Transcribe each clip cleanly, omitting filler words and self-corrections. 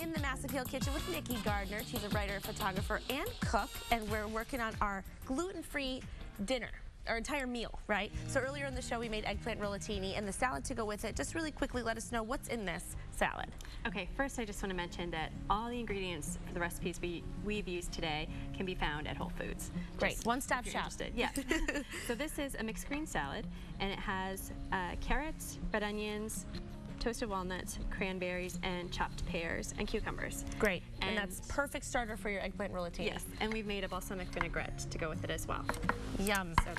in the Mass Appeal Kitchen with Nikki Gardner. She's a writer, photographer, and cook, and we're working on our gluten-free dinner, our entire meal, right? So earlier in the show, we made eggplant rollatini and the salad to go with it. Just really quickly, let us know what's in this salad. Okay, first I just want to mention that all the ingredients for the recipes we've used today can be found at Whole Foods. Great, one-stop shop. Yeah. So this is a mixed green salad, and it has carrots, red onions, toasted walnuts, cranberries, and chopped pears and cucumbers. Great, and that's perfect starter for your eggplant rollatini. Yes, and we've made a balsamic vinaigrette to go with it as well. Yum. So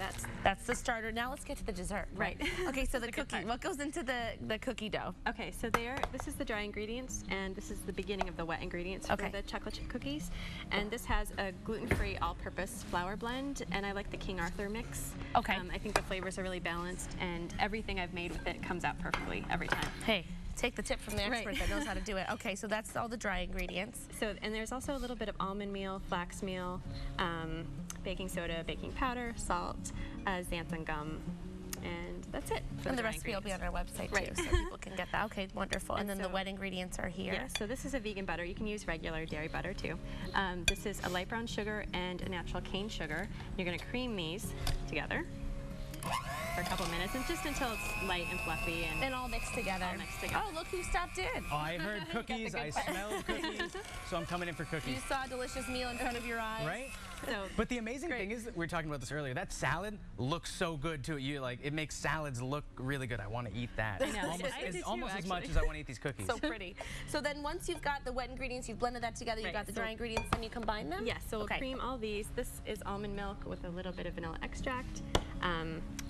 that's the starter. Now let's get to the dessert. Right. Okay, so the cookie. What goes into the cookie dough? Okay, so this is the dry ingredients, and this is the beginning of the wet ingredients for the chocolate chip cookies. And this has a gluten-free all-purpose flour blend, and I like the King Arthur mix. Okay. I think the flavors are really balanced, and everything I've made with it comes out perfectly every time. Hey, take the tip from the expert that knows how to do it. Okay, so that's all the dry ingredients. So, and there's also a little bit of almond meal, flax meal, baking soda, baking powder, salt, xanthan gum, and that's it. And the recipe will be on our website too, so people can get that. Okay, wonderful. And then the wet ingredients are here. Yeah, so this is a vegan butter. You can use regular dairy butter too. This is a light brown sugar and a natural cane sugar. You're going to cream these together for a couple minutes, and just until it's light and fluffy and all mixed together. All mixed together. Oh, look who stopped in. Oh, I heard cookies, I smelled cookies, so I'm coming in for cookies. You saw a delicious meal in front of your eyes. Right? So, but the amazing thing is, we were talking about this earlier, that salad looks so good too. It makes salads look really good. I want to eat that. I know. Almost as much as I want to eat these cookies. So pretty. So then once you've got the wet ingredients, you've blended that together, you've got the dry ingredients, then you combine them? Yes, so we'll cream all these. This is almond milk with a little bit of vanilla extract.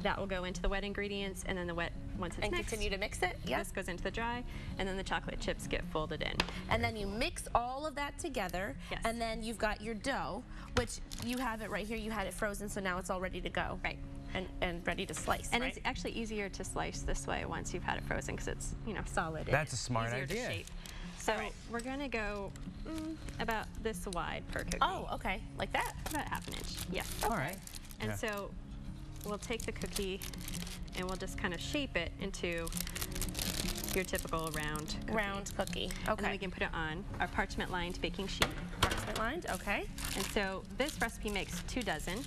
That will go into the wet ingredients, and then the wet, once it's mixed, continue to mix it? Yep. This goes into the dry, and then the chocolate chips get folded in. And then you mix all of that together, and then you've got your dough, which you have it right here. You had it frozen, so now it's all ready to go. Right. And ready to slice, and it's actually easier to slice this way once you've had it frozen, because it's, solid. That's a smart idea. To shape. So we're going to go about this wide per cookie. Oh, okay. Like that? About ½ an inch. Yes. All right. And so we'll take the cookie and we'll just kind of shape it into your typical round cookie. Okay. And then we can put it on our parchment lined baking sheet. Parchment lined, okay. And so this recipe makes 2 dozen.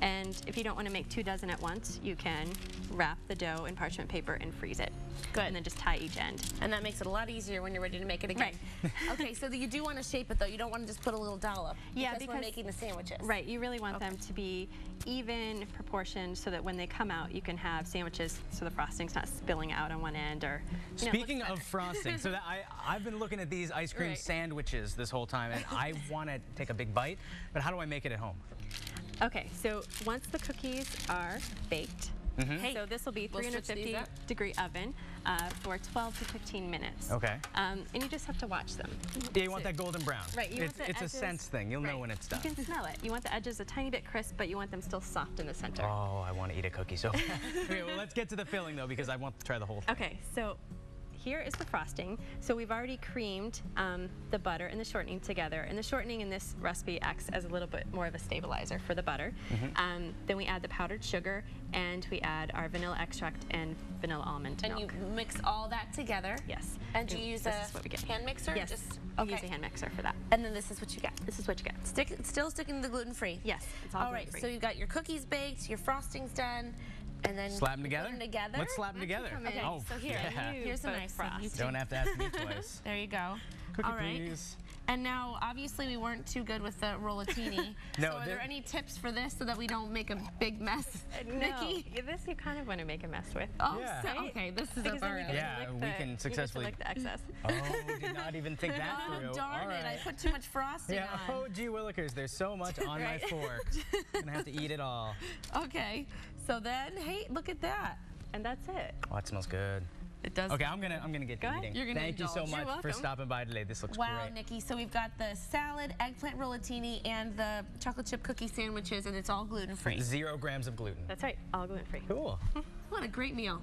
And if you don't want to make 2 dozen at once, you can wrap the dough in parchment paper and freeze it. Good. And then just tie each end. And that makes it a lot easier when you're ready to make it again. Right. Okay, so you do want to shape it though. You don't want to just put a little dollop. Yeah, because we're making the sandwiches. Right, you really want them to be even proportioned so that when they come out, you can have sandwiches so the frosting's not spilling out on one end or. Speaking of frosting, so that I've been looking at these ice cream sandwiches this whole time, and I want to take a big bite, but how do I make it at home? Okay, so once the cookies are baked, so this will be 350 degree oven for 12 to 15 minutes. Okay. And you just have to watch them. Yeah, you want that golden brown. Right. It's a sense thing. You'll know when it's done. You can smell it. You want the edges a tiny bit crisp, but you want them still soft in the center. Oh, I want to eat a cookie so bad. Okay, well, let's get to the filling though, because I want to try the whole thing. Okay, so here is the frosting. So we've already creamed the butter and the shortening together, and the shortening in this recipe acts as a little bit more of a stabilizer for the butter. Then we add the powdered sugar, and we add our vanilla extract and vanilla almond milk. And you mix all that together? Yes. And do you use a hand mixer? Yes, use a hand mixer for that. And then this is what you get? This is what you get. Still sticking to the gluten-free? Yes, it's all gluten-free. So you've got your cookies baked, your frosting's done, and then slap them together? Put them together? Let's slap them together. Okay, so here's a nice one. You don't have to ask me twice. There you go. Cookie, all right. please. And now, obviously, we weren't too good with the rollatini. No, so are there any tips for this so that we don't make a big mess, Nikki? This you kind of want to make a mess with. Oh, okay. This is a bar. Yeah, we can successfully. You get to lick the excess. Oh, did not even think that through. Oh, darn it. I put too much frosting on. Oh, gee willikers, there's so much on my fork. I'm going to have to eat it all. Okay. So then, hey, look at that. And that's it. Oh, it smells good. It does. Okay, I'm gonna get eating. You're gonna Thank you so much for stopping by today. This looks great. Wow, Nikki. So we've got the salad, eggplant rollatini, and the chocolate chip cookie sandwiches, and it's all gluten-free. 0 grams of gluten. That's right, all gluten-free. Cool. What a great meal.